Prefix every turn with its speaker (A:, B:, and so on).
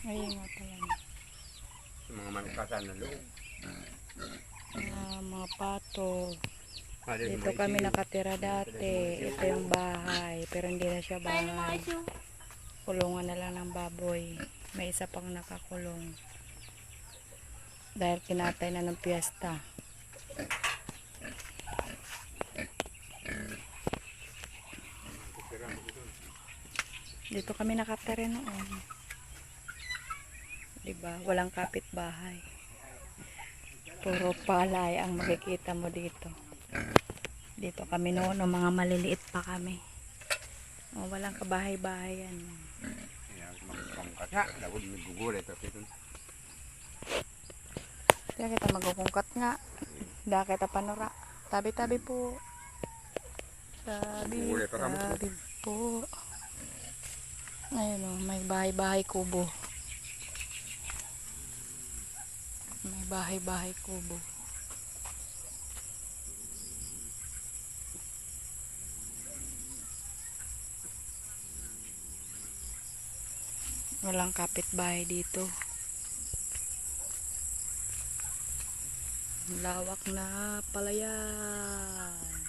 A: Ayun nga pala.
B: Sa mga manikasan na loob.
A: Mga pato.
B: Pwede sa
A: Dito
B: mga
A: kami
B: isiw.
A: nakatira dati. Ito yung bahay. Pero hindi na siya bahay. Kulungan na lang ng baboy. May isa pang nakakulong. Dahil kinatay na ng piyesta. Dito kami nakatira noon. Diba? Walang kapitbahay. Puro palay ang makikita mo dito. Dito kami noon, nung mga maliliit pa kami. Oh, walang kabahay-bahay yan.
B: Kaya dapat nagugulay ito.
A: Kaya kita magkukungkat nga. Dahil kita panura. Tabi-tabi po. Tabi-tabi po. Ayun o, may bahay-bahay kubo. May bahay-bahay kubo. Walang kapitbahay dito. Lawak na palayan.